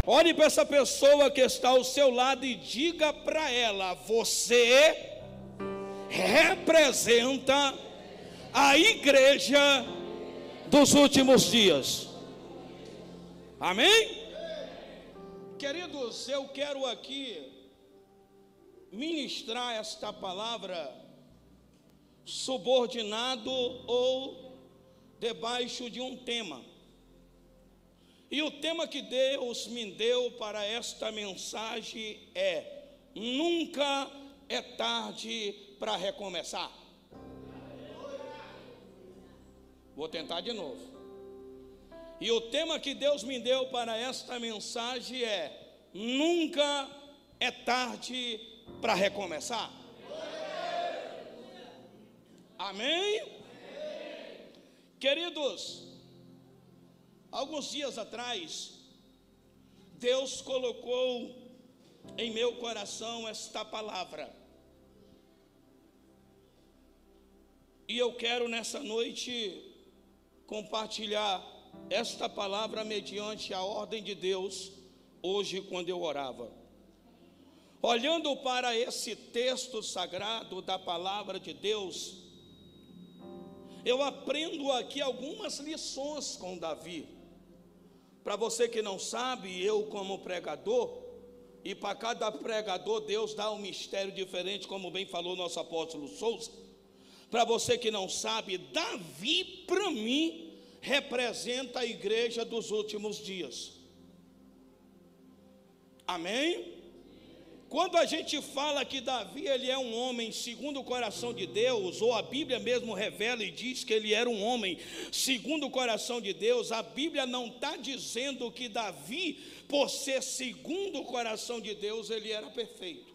Olhe para essa pessoa que está ao seu lado e diga para ela: você representa a igreja dos últimos dias. Amém? Queridos, eu quero aqui ministrar esta palavra subordinado ou debaixo de um tema. E o tema que Deus me deu para esta mensagem é: nunca é tarde para recomeçar. Vou tentar de novo. E o tema que Deus me deu para esta mensagem é: nunca é tarde para recomeçar. Amém? Queridos, alguns dias atrás, Deus colocou em meu coração esta palavra. E eu quero nessa noite compartilhar esta palavra mediante a ordem de Deus, hoje quando eu orava. Olhando para esse texto sagrado da palavra de Deus, eu aprendo aqui algumas lições com Davi. Para você que não sabe, eu como pregador, e para cada pregador Deus dá um mistério diferente, como bem falou nosso apóstolo Souza. Para você que não sabe, Davi, para mim, representa a igreja dos últimos dias. Amém? Quando a gente fala que Davi ele é um homem segundo o coração de Deus, ou a Bíblia mesmo revela e diz que ele era um homem segundo o coração de Deus, a Bíblia não está dizendo que Davi, por ser segundo o coração de Deus, ele era perfeito.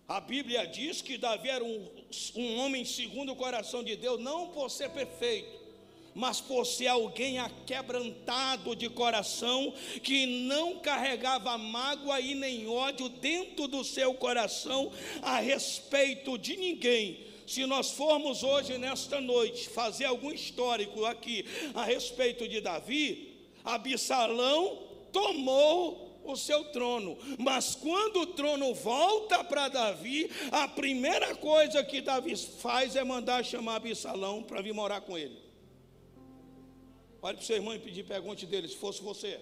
A Bíblia diz que Davi era um homem segundo o coração de Deus, não por ser perfeito, mas por ser alguém aquebrantado de coração, que não carregava mágoa e nem ódio dentro do seu coração a respeito de ninguém. Se nós formos hoje, nesta noite, fazer algum histórico aqui a respeito de Davi, Absalão tomou o seu trono, mas quando o trono volta para Davi, a primeira coisa que Davi faz é mandar chamar Absalão para vir morar com ele. Olhe para o seu irmão e pergunte dele: se fosse você.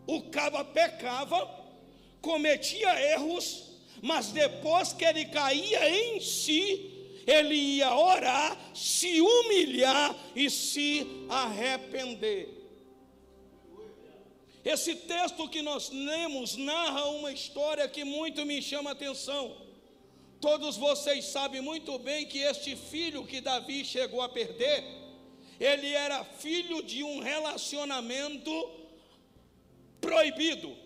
O caba pecava, cometia erros, mas depois que ele caía em si, ele ia orar, se humilhar e se arrepender. Esse texto que nós lemos narra uma história que muito me chama a atenção. Todos vocês sabem muito bem que este filho que Davi chegou a perder, ele era filho de um relacionamento proibido,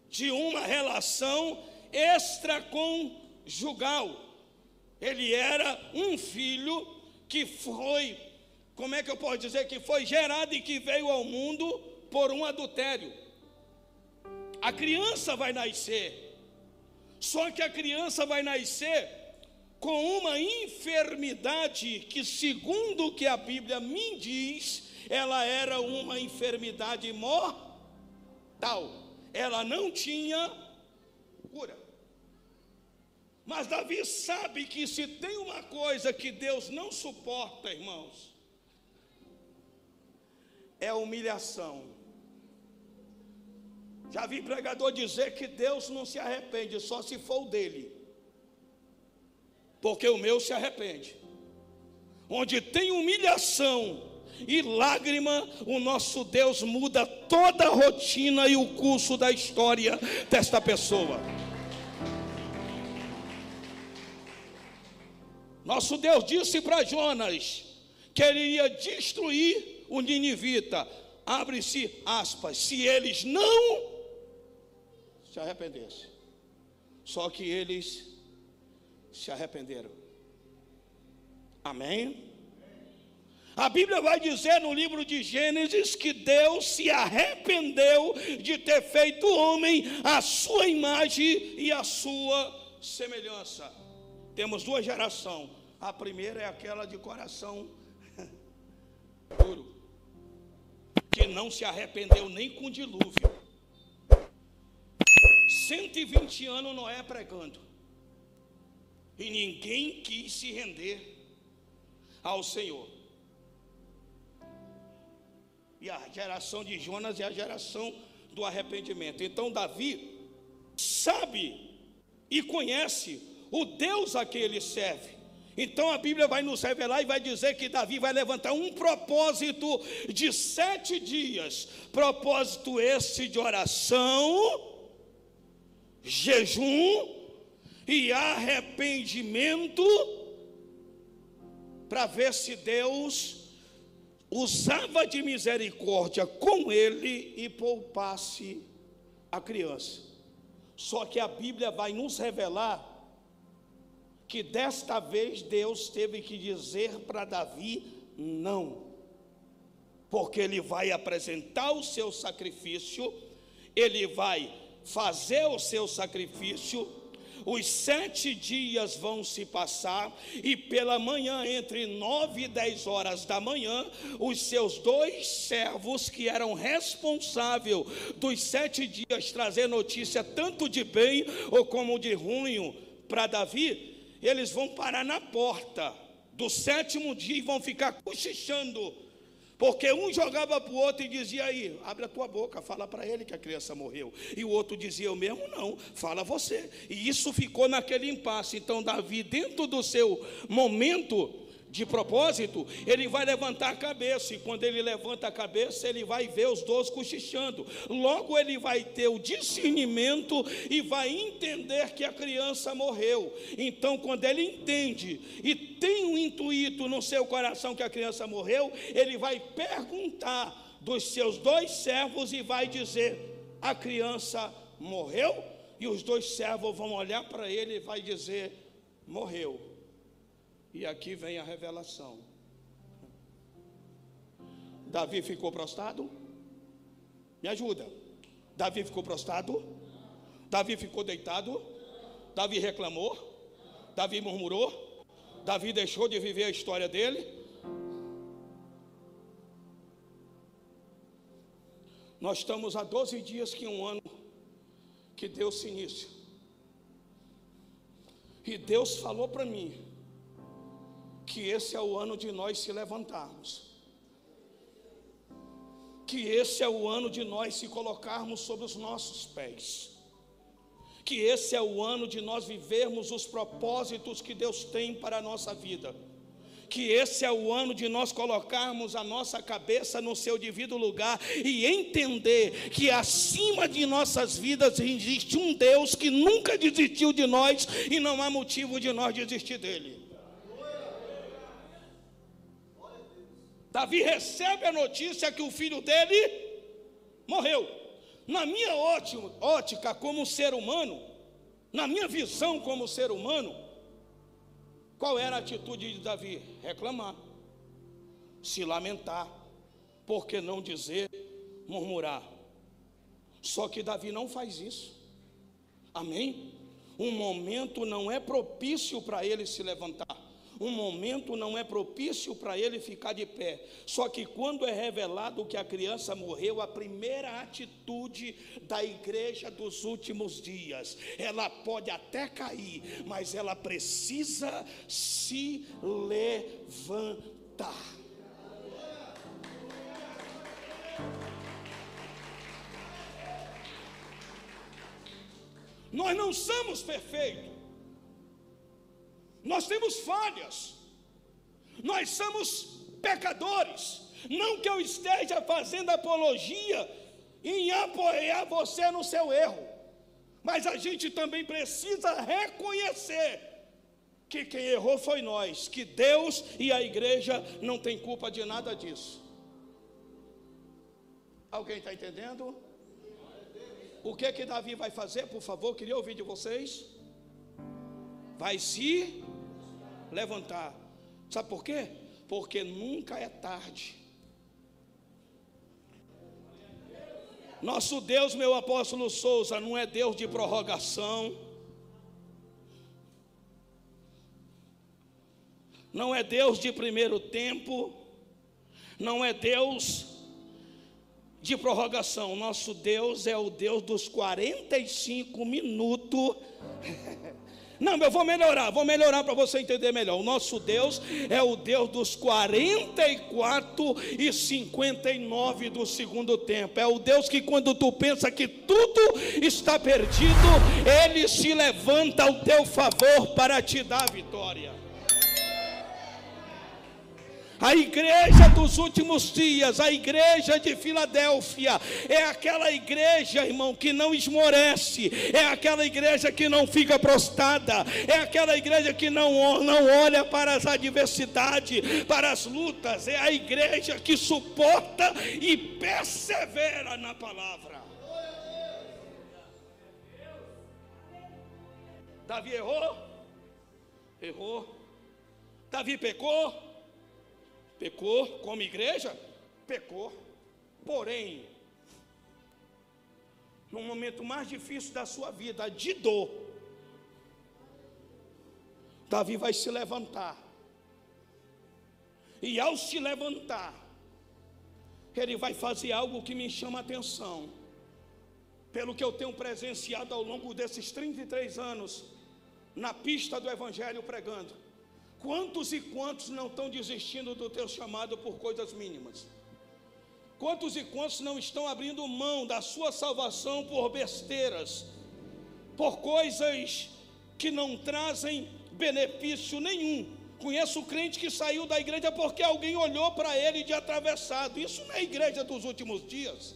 de uma relação extraconjugal. Ele era um filho que foi, como é que eu posso dizer, que foi gerado e que veio ao mundo por um adultério. A criança vai nascer, só que a criança vai nascer com uma enfermidade que, segundo o que a Bíblia me diz, ela era uma enfermidade mortal. Ela não tinha cura. Mas Davi sabe que se tem uma coisa que Deus não suporta, irmãos, é a humilhação. Já vi pregador dizer que Deus não se arrepende, só se for o dele, porque o meu se arrepende. Onde tem humilhação e lágrima, o nosso Deus muda toda a rotina e o curso da história desta pessoa. Nosso Deus disse para Jonas que ele ia destruir o ninivita, abre-se aspas, se eles não se arrependessem. Só que eles se arrependeram. Amém? A Bíblia vai dizer no livro de Gênesis que Deus se arrependeu de ter feito o homem à sua imagem e à sua semelhança. Temos duas gerações, A primeira é aquela de coração duro, que não se arrependeu nem com o dilúvio. 120 anos Noé pregando, e ninguém quis se render ao Senhor. E a geração de Jonas é a geração do arrependimento. Então Davi sabe e conhece o Deus a quem ele serve. Então a Bíblia vai nos revelar e vai dizer que Davi vai levantar um propósito de 7 dias. Propósito esse de oração, jejum e arrependimento, para ver se Deus usava de misericórdia com ele e poupasse a criança. Só que a Bíblia vai nos revelar que desta vez Deus teve que dizer para Davi não, porque ele vai apresentar o seu sacrifício, ele vai fazer o seu sacrifício, os 7 dias vão se passar, e pela manhã, entre 9 e 10 horas da manhã, os seus 2 servos, que eram responsáveis dos 7 dias trazer notícia tanto de bem ou como de ruim para Davi, eles vão parar na porta do 7º dia e vão ficar cochichando, porque um jogava para o outro e dizia: aí, abre a tua boca, fala para ele que a criança morreu. E o outro dizia: eu mesmo não, fala você. E isso ficou naquele impasse. Então Davi, dentro do seu momento de propósito, ele vai levantar a cabeça, e quando ele levanta a cabeça, ele vai ver os 12 cochichando. Logo ele vai ter o discernimento e vai entender que a criança morreu. Então quando ele entende e tem um intuito no seu coração que a criança morreu, ele vai perguntar dos seus 2 servos e vai dizer: a criança morreu? E os 2 servos vão olhar para ele e vai dizer: morreu. E aqui vem a revelação. Davi ficou prostrado? Me ajuda. Davi ficou prostrado? Davi ficou deitado? Davi reclamou? Davi murmurou? Davi deixou de viver a história dele? Nós estamos há 12 dias que um ano que deu-se início. E Deus falou para mim que esse é o ano de nós se levantarmos, que esse é o ano de nós se colocarmos sobre os nossos pés, que esse é o ano de nós vivermos os propósitos que Deus tem para a nossa vida, que esse é o ano de nós colocarmos a nossa cabeça no seu devido lugar e entender que acima de nossas vidas existe um Deus que nunca desistiu de nós e não há motivo de nós desistir dele. Davi recebe a notícia que o filho dele morreu. Na minha ótica como ser humano, na minha visão como ser humano, qual era a atitude de Davi? Reclamar, se lamentar, por que não dizer, murmurar? Só que Davi não faz isso. Amém? Um momento não é propício para ele se levantar. Um momento não é propício para ele ficar de pé. Só que quando é revelado que a criança morreu, a primeira atitude da igreja dos últimos dias, ela pode até cair, mas ela precisa se levantar. Nós não somos perfeitos. Nós temos falhas, nós somos pecadores. Não que eu esteja fazendo apologia em apoiar você no seu erro, mas a gente também precisa reconhecer que quem errou foi nós, que Deus e a igreja não tem culpa de nada disso. Alguém está entendendo? O que Davi vai fazer, por favor? Queria ouvir de vocês. Vai se levantar. Sabe por quê? Porque nunca é tarde. Nosso Deus, meu apóstolo Souza, não é Deus de prorrogação. não é Deus de primeiro tempo, não é Deus de prorrogação. Nosso Deus é o Deus dos 45 minutos. Não, eu vou melhorar para você entender melhor. O nosso Deus é o Deus dos 44 e 59 do segundo tempo. É o Deus que quando tu pensa que tudo está perdido, Ele se levanta ao teu favor para te dar a vitória. A igreja dos últimos dias, a igreja de Filadélfia, é aquela igreja, irmão, que não esmorece, é aquela igreja que não fica prostrada, é aquela igreja que não olha para as adversidades, para as lutas, é a igreja que suporta e persevera na palavra. Davi errou? Errou. Davi pecou? Pecou como igreja? Pecou. Porém, no momento mais difícil da sua vida, de dor, Davi vai se levantar. E ao se levantar, ele vai fazer algo que me chama a atenção. Pelo que eu tenho presenciado ao longo desses 33 anos, na pista do evangelho pregando. Quantos e quantos não estão desistindo do teu chamado por coisas mínimas? Quantos e quantos não estão abrindo mão da sua salvação por besteiras, por coisas que não trazem benefício nenhum? Conheço crente que saiu da igreja porque alguém olhou para ele de atravessado. Isso não é igreja dos últimos dias.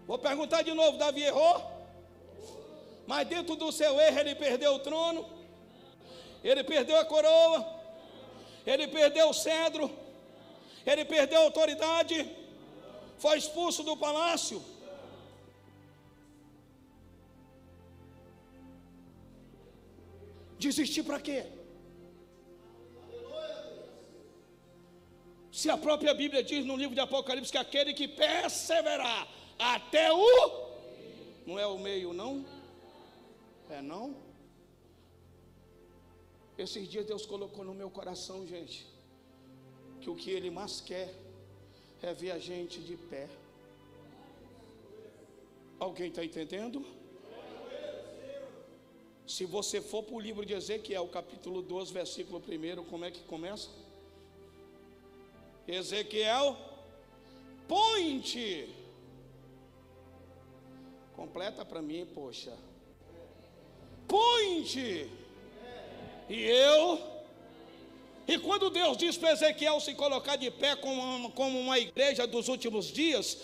Vou perguntar de novo, Davi errou? Mas dentro do seu erro ele perdeu o trono, ele perdeu a coroa, ele perdeu o cedro, ele perdeu a autoridade, foi expulso do palácio. Desistir para quê? Se a própria Bíblia diz no livro de Apocalipse que aquele que perseverar até o... Não é o meio, não? É não? Esses dias Deus colocou no meu coração, gente, que o que Ele mais quer é ver a gente de pé. Alguém está entendendo? Se você for para o livro de Ezequiel, capítulo 12, versículo 1, como é que começa? Ezequiel, põe-te. Completa para mim, poxa. Põe-te. E quando Deus diz para Ezequiel se colocar de pé como uma igreja dos últimos dias,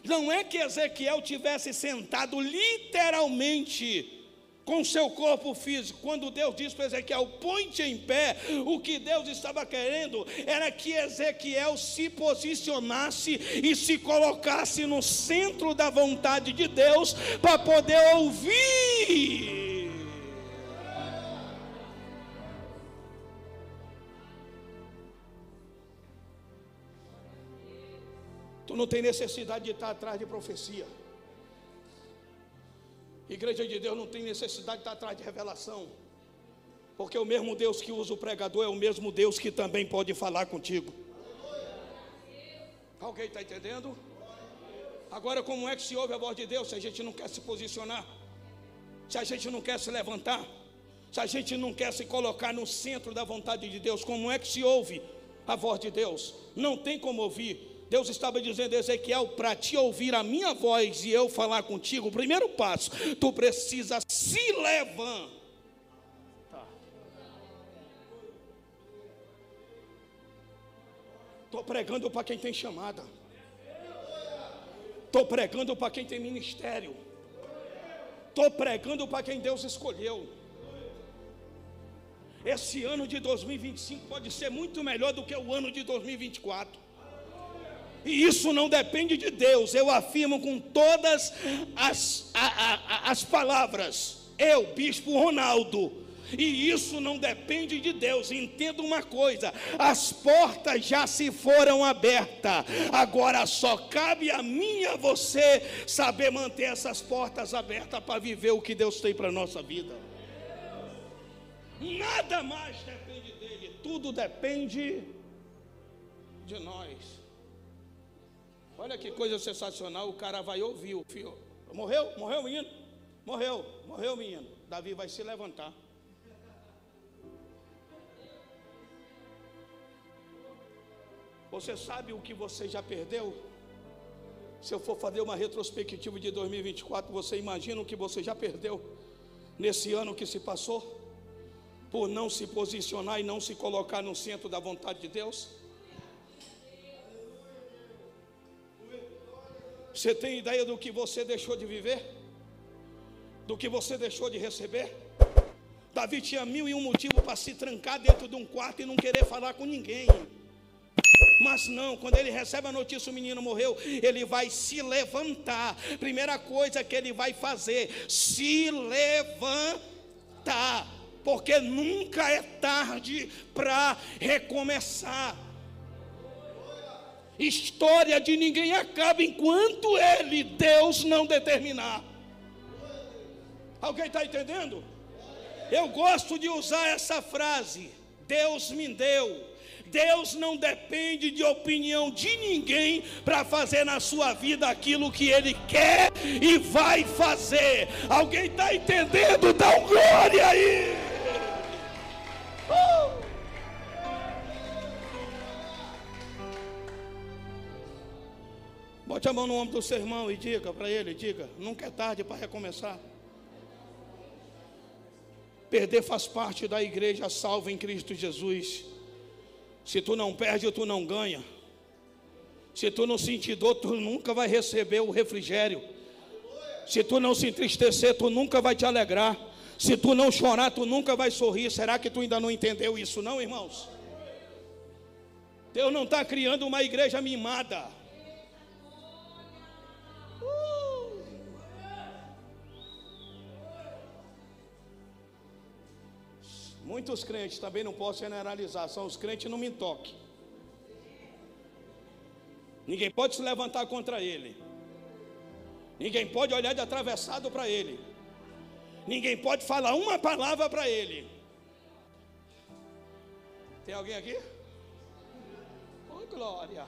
não é que Ezequiel tivesse sentado literalmente com seu corpo físico. Quando Deus diz para Ezequiel, põe-te em pé, o que Deus estava querendo era que Ezequiel se posicionasse e se colocasse no centro da vontade de Deus para poder ouvir. Tu não tem necessidade de estar atrás de profecia. Igreja de Deus não tem necessidade de estar atrás de revelação, porque o mesmo Deus que usa o pregador é o mesmo Deus que também pode falar contigo. Alguém está entendendo? Agora, como é que se ouve a voz de Deus se a gente não quer se posicionar? Se a gente não quer se levantar? Se a gente não quer se colocar no centro da vontade de Deus, como é que se ouve a voz de Deus? Não tem como ouvir. Deus estava dizendo a Ezequiel, para te ouvir a minha voz e eu falar contigo, o primeiro passo, tu precisa se levantar. Estou pregando para quem tem chamada. Estou pregando para quem tem ministério. Estou pregando para quem Deus escolheu. Esse ano de 2025 pode ser muito melhor do que o ano de 2024. E isso não depende de Deus. Eu afirmo com todas as palavras. Eu, Bispo Ronaldo, e isso não depende de Deus. Entenda uma coisa: as portas já se foram abertas, agora só cabe a mim e a você saber manter essas portas abertas para viver o que Deus tem para a nossa vida. Nada mais depende dele, tudo depende de nós. Olha que coisa sensacional, o cara vai ouvir o filho. Morreu menino? Morreu menino. Davi vai se levantar. Você sabe o que você já perdeu? Se eu for fazer uma retrospectiva de 2024, você imagina o que você já perdeu nesse ano que se passou, por não se posicionar e não se colocar no centro da vontade de Deus? Você tem ideia do que você deixou de viver? Do que você deixou de receber? Davi tinha 1001 motivos para se trancar dentro de um quarto e não querer falar com ninguém. Mas não, quando ele recebe a notícia, o menino morreu, ele vai se levantar. Primeira coisa que ele vai fazer: se levantar. Porque nunca é tarde para recomeçar. História de ninguém acaba enquanto Deus não determinar. Alguém está entendendo? Eu gosto de usar essa frase: Deus me deu. Deus não depende de opinião de ninguém para fazer na sua vida aquilo que Ele quer e vai fazer. Alguém está entendendo? Dá um glória aí. Bote a mão no ombro do seu irmão e diga para ele, nunca é tarde para recomeçar. Perder faz parte da igreja salva em Cristo Jesus. Se tu não perde, tu não ganha. Se tu não sentir dor, tu nunca vai receber o refrigério. Se tu não se entristecer, tu nunca vai te alegrar. Se tu não chorar, tu nunca vai sorrir. Será que tu ainda não entendeu isso não, irmãos? Deus não está criando uma igreja mimada. Muitos crentes, também não posso generalizar, são os crentes não me toquem. Ninguém pode se levantar contra ele. Ninguém pode olhar de atravessado para ele. Ninguém pode falar uma palavra para ele. Tem alguém aqui? Oh, glória.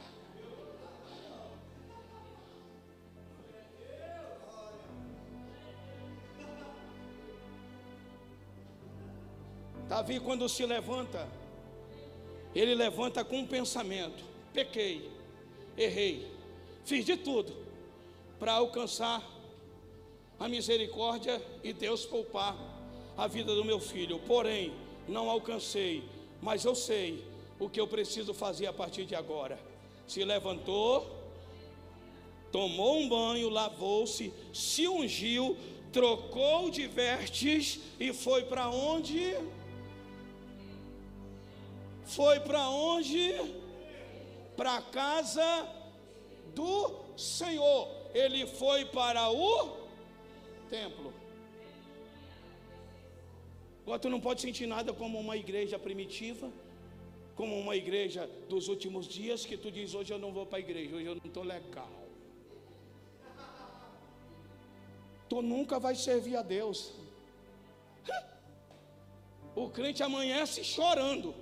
Davi, quando se levanta, ele levanta com um pensamento: pequei, errei, fiz de tudo para alcançar a misericórdia e Deus poupar a vida do meu filho, porém não alcancei, mas eu sei o que eu preciso fazer a partir de agora. Se levantou, tomou um banho, lavou-se, se ungiu, trocou de vestes e foi para onde? Foi para onde? Para a casa do Senhor. Ele foi para o templo. Agora tu não pode sentir nada como uma igreja primitiva, como uma igreja dos últimos dias, que tu diz: hoje eu não vou para a igreja, hoje eu não estou legal. Tu nunca vai servir a Deus. O crente amanhece chorando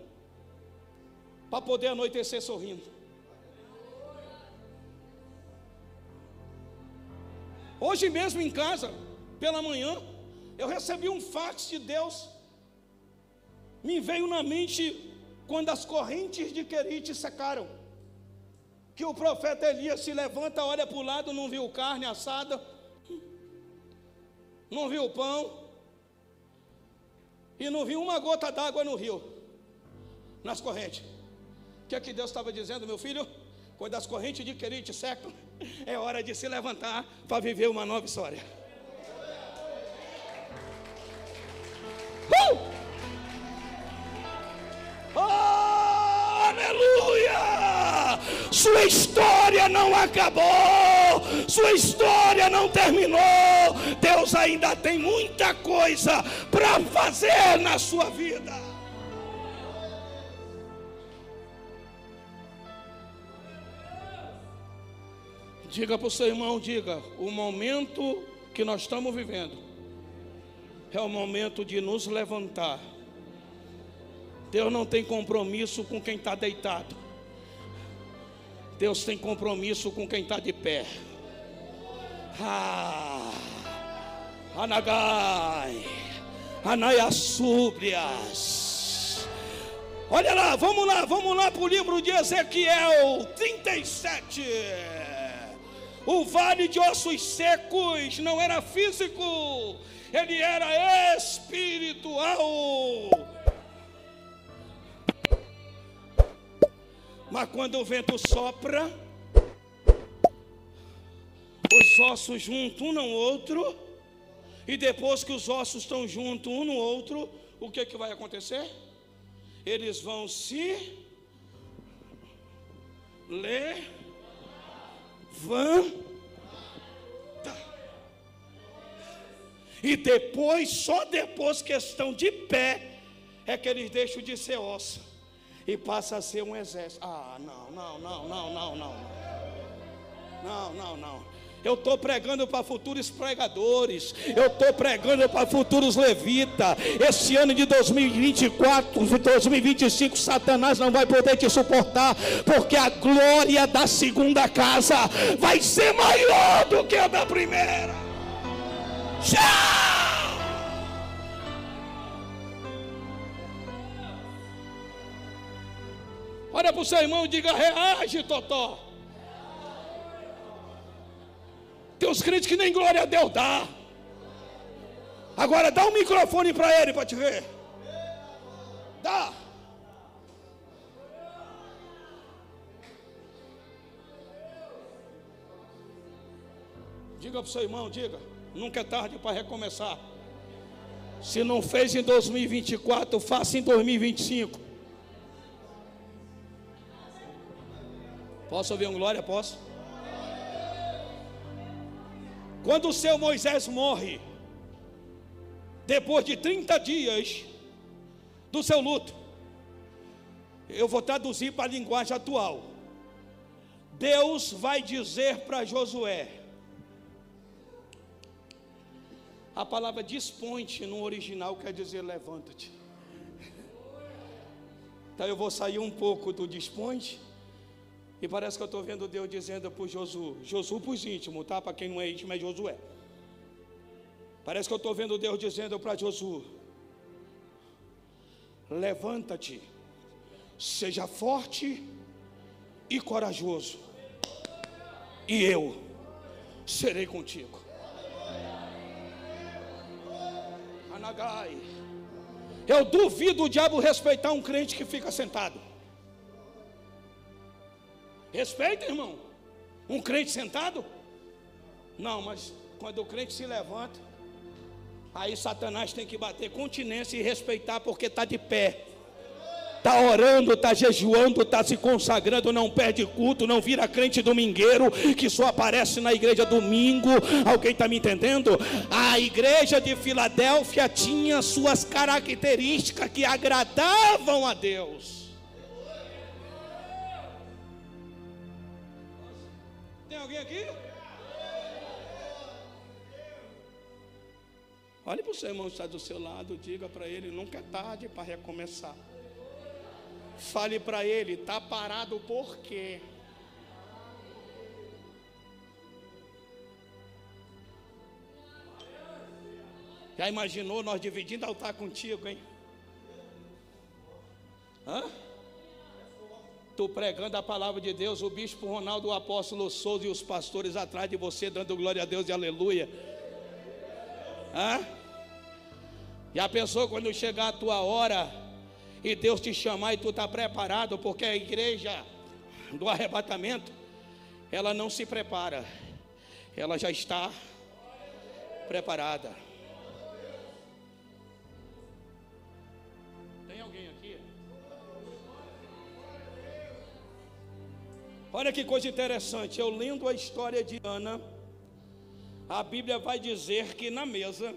para poder anoitecer sorrindo. Hoje mesmo em casa, pela manhã, eu recebi um fax de Deus. Me veio na mente quando as correntes de Querite secaram, que o profeta Elias se levanta, olha para o lado, não viu carne assada, não viu pão, e não viu uma gota d'água no rio, nas correntes. O que é que Deus estava dizendo, meu filho? Quando as correntes de Querite secam, é hora de se levantar para viver uma nova história. Oh, aleluia! Sua história não acabou. sua história não terminou. Deus ainda tem muita coisa para fazer na sua vida. Diga para o seu irmão, diga, o momento que nós estamos vivendo é o momento de nos levantar. Deus não tem compromisso com quem está deitado. Deus tem compromisso com quem está de pé. Anagai, Anaiasúbrias. Olha lá, vamos lá para o livro de Ezequiel 37. O vale de ossos secos não era físico, ele era espiritual. Mas quando o vento sopra, os ossos juntam um no outro, e depois que os ossos estão juntos um no outro, o que vai acontecer? Eles vão se levantar. E depois, só depois que estão de pé, é que eles deixam de ser osso e passa a ser um exército. Não. Eu estou pregando para futuros pregadores. Eu estou pregando para futuros levitas. Esse ano de 2024, 2025, Satanás não vai poder te suportar, porque a glória da segunda casa vai ser maior do que a da primeira. Olha para o seu irmão e diga: reage, Totó. Tem uns crentes que nem glória a Deus dá. Agora dá um microfone para ele para te ver. Dá. Diga para o seu irmão, diga: nunca é tarde para recomeçar. Se não fez em 2024, faça em 2025. Posso ouvir um glória? Posso? Quando o seu Moisés morre, depois de 30 dias do seu luto, eu vou traduzir para a linguagem atual. Deus vai dizer para Josué, a palavra dispõe-te no original quer dizer levanta-te. Então eu vou sair um pouco do dispõe-te, e parece que eu estou vendo Deus dizendo para o Josué para os íntimos, tá? Para quem não é íntimo é Josué. Parece que eu estou vendo Deus dizendo para Josué: levanta-te, seja forte e corajoso, e eu serei contigo. Anagai. Eu duvido o diabo respeitar um crente que fica sentado. Respeita, irmão, um crente sentado? Não, mas quando o crente se levanta, aí Satanás tem que bater continência e respeitar, porque está de pé, está orando, está jejuando, está se consagrando, não perde culto, não vira crente domingueiro, que só aparece na igreja domingo. Alguém está me entendendo? A igreja de Filadélfia tinha suas características que agradavam a Deus. Tem alguém aqui? Olhe para o seu irmão que está do seu lado, diga para ele: nunca é tarde para recomeçar. Fale para ele: está parado por quê? Já imaginou nós dividindo altar contigo, hein? Tu pregando a palavra de Deus, o bispo Ronaldo, o apóstolo Souza e os pastores atrás de você dando glória a Deus e aleluia. Já pensou quando chegar a tua hora e Deus te chamar e tu está preparado? Porque a igreja do arrebatamento, ela não se prepara, ela já está preparada. Tem alguém aqui? Olha que coisa interessante, eu lendo a história de Ana, a Bíblia vai dizer que na mesa,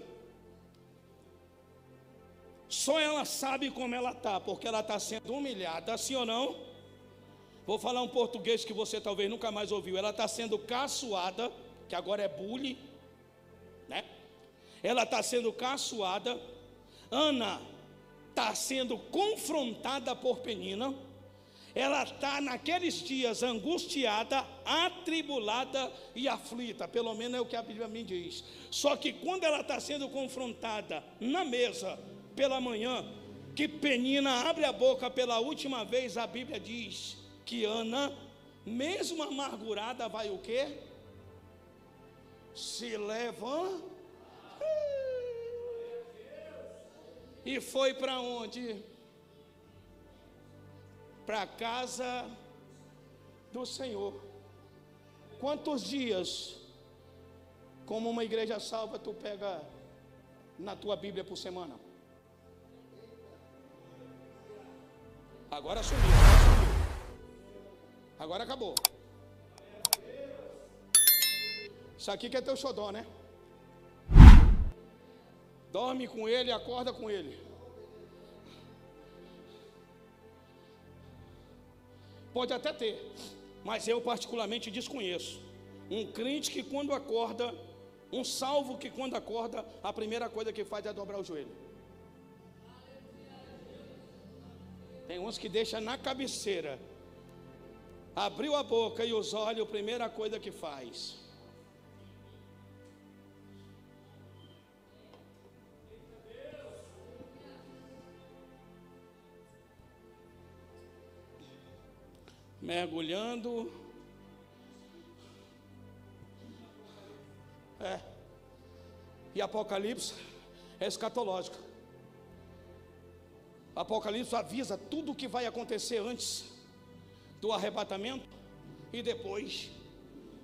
só ela sabe como ela está, porque ela está sendo humilhada, sim ou não? Vou falar um português que você talvez nunca mais ouviu. Ela está sendo caçoada, que agora é bullying, né? Ela está sendo caçoada. Ana está sendo confrontada por Penina. Ela está naqueles dias angustiada, atribulada e aflita, pelo menos é o que a Bíblia me diz. Só que quando ela está sendo confrontada na mesa pela manhã, que Penina abre a boca pela última vez, a Bíblia diz que Ana, mesmo amargurada, vai o quê? Se levanta e foi para onde? Para a casa do Senhor. Quantos dias, como uma igreja salva, tu pega na tua Bíblia por semana? Agora sumiu, agora acabou. Isso aqui que é teu xodó, né? Dorme com ele, acorda com ele. Pode até ter, mas eu particularmente desconheço um crente que quando acorda, um salvo que quando acorda, a primeira coisa que faz é dobrar o joelho. Tem uns que deixam na cabeceira, abriu a boca e os olhos, a primeira coisa que faz. Mergulhando. E Apocalipse é escatológico. Apocalipse avisa tudo o que vai acontecer antes do arrebatamento e depois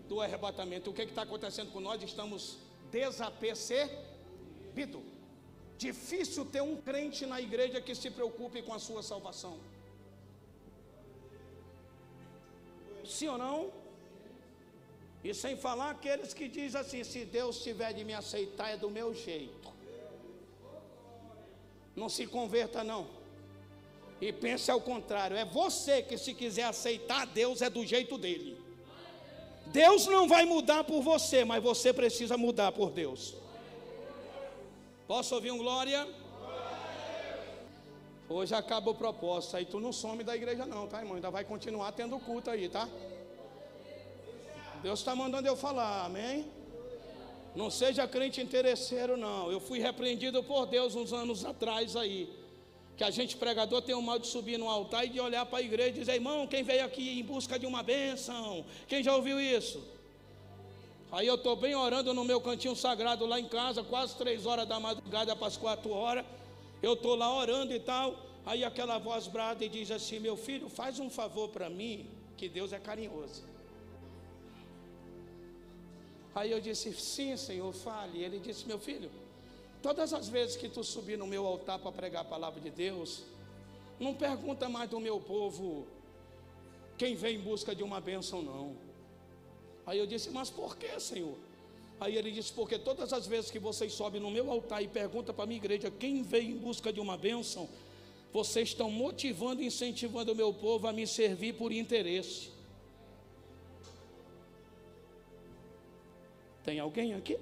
do arrebatamento. O que está acontecendo com nós? Estamos desapercebidos. Difícil ter um crente na igreja que se preocupe com a sua salvação. Sim ou não? E sem falar aqueles que dizem assim: se Deus tiver de me aceitar é do meu jeito. Não se converta não. E pense ao contrário, é você que, se quiser aceitar Deus, é do jeito dele. Deus não vai mudar por você, mas você precisa mudar por Deus. Posso ouvir um glória? Hoje acaba o propósito, aí tu não some da igreja não, tá, irmão? Ainda vai continuar tendo culto aí, tá? Deus está mandando eu falar, amém? Não seja crente interesseiro não. Eu fui repreendido por Deus uns anos atrás aí, que a gente pregador tem o mal de subir no altar e de olhar para a igreja e dizer: irmão, quem veio aqui em busca de uma bênção? Quem já ouviu isso? Aí eu estou bem orando no meu cantinho sagrado lá em casa, quase 3 horas da madrugada para as 4 horas. Eu estou lá orando e tal. Aí aquela voz brada e diz assim: meu filho, faz um favor para mim, que Deus é carinhoso. Aí eu disse: sim, Senhor, fale. Ele disse: meu filho, todas as vezes que tu subir no meu altar para pregar a palavra de Deus, não pergunta mais do meu povo quem vem em busca de uma bênção, não. Aí eu disse: mas por que, Senhor? Aí ele disse: porque todas as vezes que vocês sobem no meu altar e perguntam para a minha igreja quem veio em busca de uma bênção, vocês estão motivando e incentivando o meu povo a me servir por interesse. Tem alguém aqui?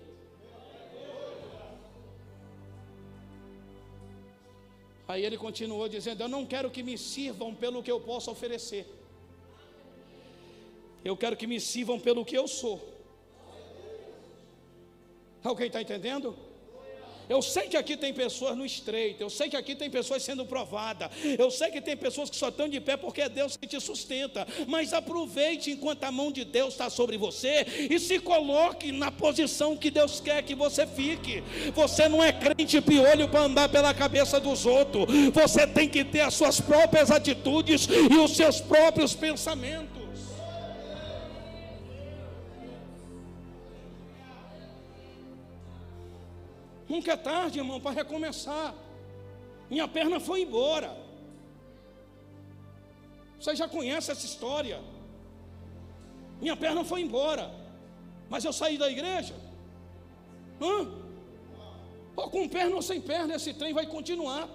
Aí ele continuou dizendo: eu não quero que me sirvam pelo que eu posso oferecer. Eu quero que me sirvam pelo que eu sou. Alguém está entendendo? Eu sei que aqui tem pessoas no estreito, eu sei que aqui tem pessoas sendo provadas, eu sei que tem pessoas que só estão de pé porque é Deus que te sustenta, mas aproveite enquanto a mão de Deus está sobre você e se coloque na posição que Deus quer que você fique. Você não é crente piolho para andar pela cabeça dos outros, você tem que ter as suas próprias atitudes e os seus próprios pensamentos. Nunca é tarde, irmão, para recomeçar. Minha perna foi embora. Você já conhece essa história. Minha perna foi embora, mas eu saí da igreja. Ou com perna ou sem perna, esse trem vai continuar.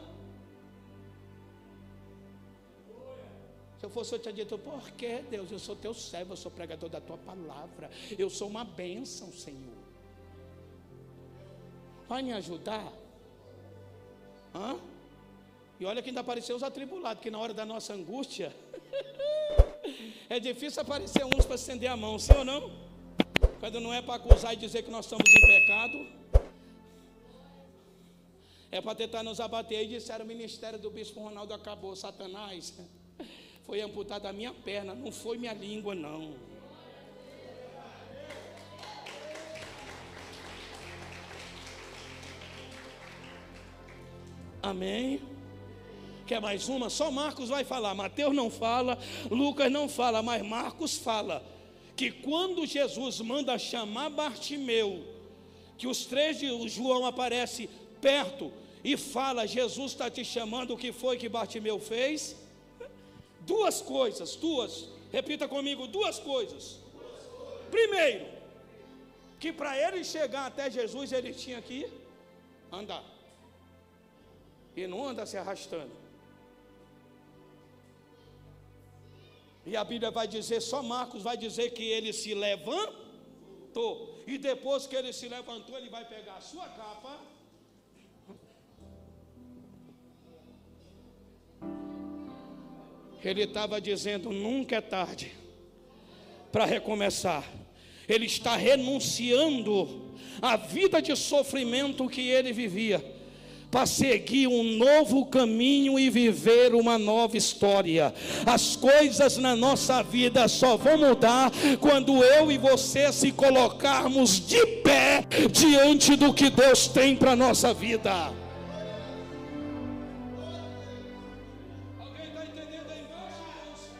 Se eu fosse, eu tinha dito: por que, Deus? Eu sou teu servo, eu sou pregador da tua palavra, eu sou uma bênção, Senhor. Vai me ajudar? E olha que ainda apareceu os atribulados, que na hora da nossa angústia é difícil aparecer uns para estender a mão, sim ou não? Quando não é para acusar e dizer que nós estamos em pecado, é para tentar nos abater. E disseram: o ministério do bispo Ronaldo acabou. Satanás, foi amputada a minha perna, não foi minha língua, não. Amém? Quer mais uma? Só Marcos vai falar. Mateus não fala, Lucas não fala, mas Marcos fala que quando Jesus manda chamar Bartimeu, que os três de João aparecem perto e fala: Jesus está te chamando. O que foi que Bartimeu fez? Duas coisas, repita comigo, duas coisas. Primeiro, que para ele chegar até Jesus, ele tinha que andar. E não anda se arrastando. E a Bíblia vai dizer, só Marcos vai dizer que ele se levantou. E depois que ele se levantou, ele vai pegar a sua capa. Ele estava dizendo: nunca é tarde para recomeçar. Ele está renunciando à vida de sofrimento que ele vivia, para seguir um novo caminho e viver uma nova história. As coisas na nossa vida só vão mudar quando eu e você se colocarmos de pé diante do que Deus tem para a nossa vida. Alguém está entendendo aí embaixo?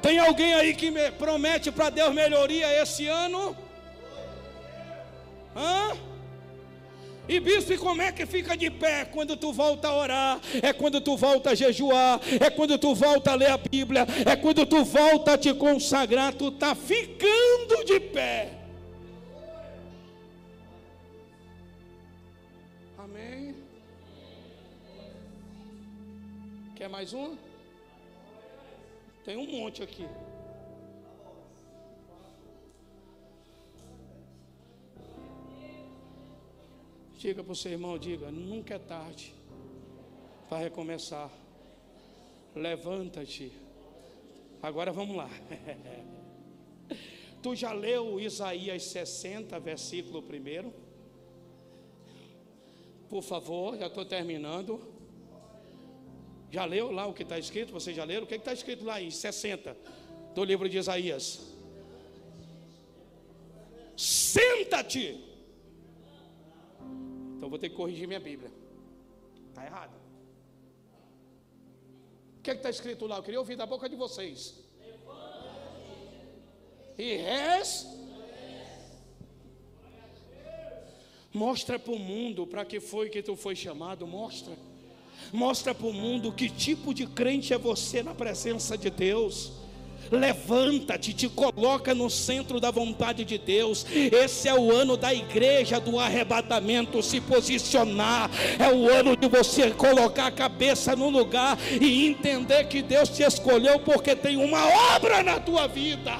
Tem alguém aí que promete para Deus melhoria esse ano? E bispo, como é que fica de pé? Quando tu volta a orar, é quando tu volta a jejuar, é quando tu volta a ler a Bíblia, é quando tu volta a te consagrar, tu está ficando de pé. Amém? Quer mais um? Tem um monte aqui. Diga para o seu irmão, diga: nunca é tarde para recomeçar. Levanta-te. Agora vamos lá. Tu já leu Isaías 60, versículo 1? Por favor, já estou terminando. Já leu lá o que está escrito? Vocês já leram? O que está escrito lá em 60 do livro de Isaías? Senta-te. Então vou ter que corrigir minha Bíblia. Está errado. O que está escrito lá? Eu queria ouvir da boca de vocês. E mostra para o mundo para que foi que tu foi chamado. Mostra para o mundo que tipo de crente é você na presença de Deus. Levanta-te, te coloca no centro da vontade de Deus. Esse é o ano da igreja do arrebatamento, se posicionar. É o ano de você colocar a cabeça no lugar e entender que Deus te escolheu porque tem uma obra na tua vida.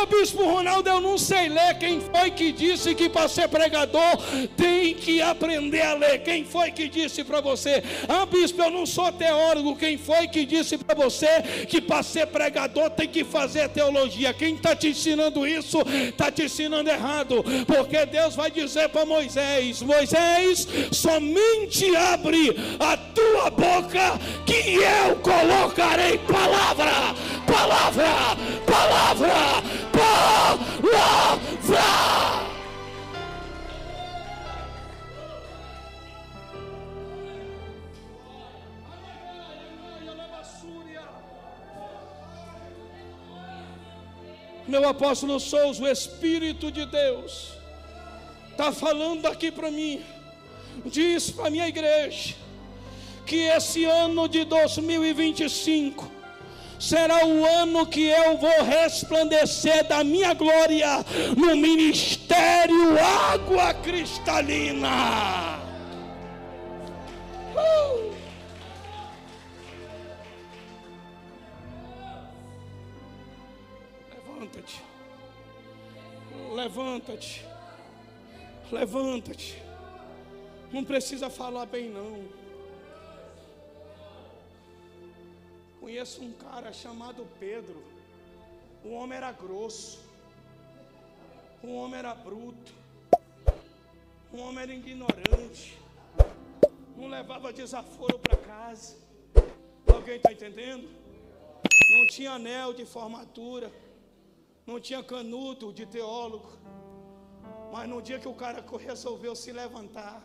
Bispo Ronaldo, eu não sei ler. Quem foi que disse que para ser pregador tem que aprender a ler? Quem foi que disse para você? Bispo, eu não sou teólogo. Quem foi que disse para você que para ser pregador tem que fazer teologia? Quem está te ensinando isso está te ensinando errado, porque Deus vai dizer para Moisés: Moisés, somente abre a tua boca que eu colocarei palavra. Meu apóstolo Souza, o Espírito de Deus está falando aqui para mim. Diz para a minha igreja que esse ano de 2025 será o ano que eu vou resplandecer da minha glória no ministério Água Cristalina. Levanta-te, levanta-te, levanta-te. Não precisa falar bem não. Conheço um cara chamado Pedro. O homem era grosso, o homem era bruto, o homem era ignorante, não levava desaforo para casa. Alguém está entendendo? Não tinha anel de formatura, não tinha canudo de teólogo. Mas no dia que o cara resolveu se levantar,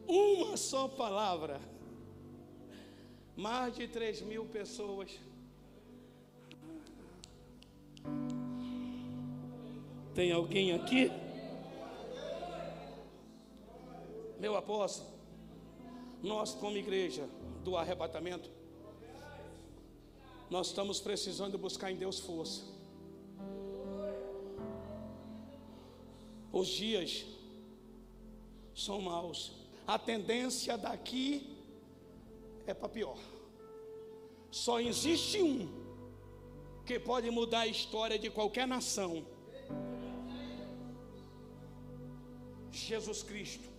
uma só palavra, mais de 3.000 pessoas. Tem alguém aqui? Meu apóstolo, nós como igreja do arrebatamento, nós estamos precisando buscar em Deus força. Os dias são maus. A tendência daqui é para pior. Só existe um que pode mudar a história de qualquer nação: Jesus Cristo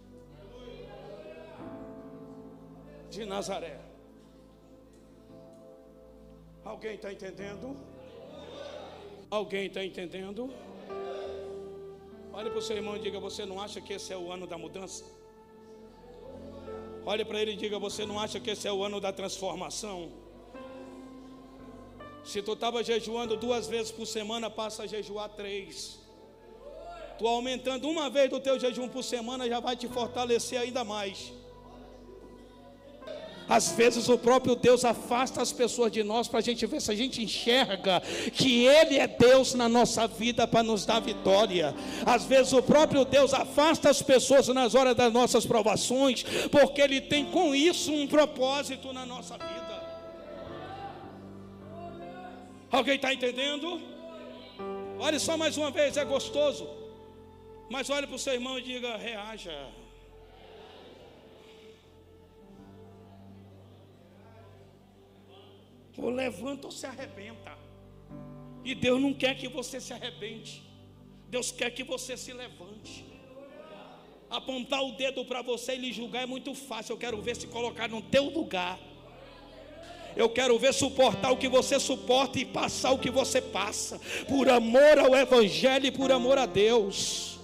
de Nazaré. Alguém está entendendo? Alguém está entendendo? Olhe para o seu irmão e diga: você não acha que esse é o ano da mudança? Olhe para ele e diga: você não acha que esse é o ano da transformação? Se tu estava jejuando 2 vezes por semana, passa a jejuar 3. Tu aumentando 1 vez do teu jejum por semana, já vai te fortalecer ainda mais. Às vezes o próprio Deus afasta as pessoas de nós para a gente ver se a gente enxerga que Ele é Deus na nossa vida para nos dar vitória. Às vezes o próprio Deus afasta as pessoas nas horas das nossas provações, porque Ele tem com isso um propósito na nossa vida. Alguém está entendendo? Olhe só mais uma vez, é gostoso. Mas olhe para o seu irmão e diga: reaja. Ou levanta ou se arrebenta. E Deus não quer que você se arrebente. Deus quer que você se levante. Apontar o dedo para você e lhe julgar é muito fácil. Eu quero ver se colocar no teu lugar. Eu quero ver suportar o que você suporta e passar o que você passa, por amor ao Evangelho e por amor a Deus.